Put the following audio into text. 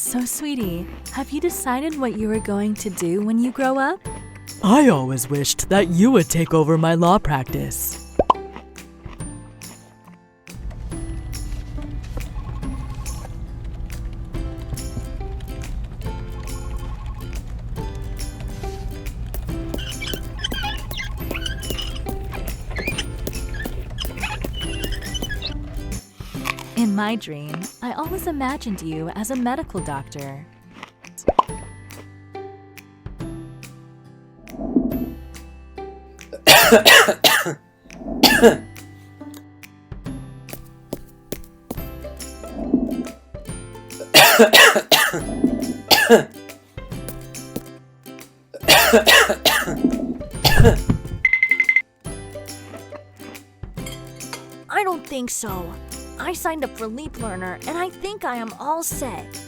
So, sweetie, have you decided what you are going to do when you grow up? I always wished that you would take over my law practice. In my dream, I always imagined you as a medical doctor. I don't think so. I signed up for LeapLearner and I think I am all set.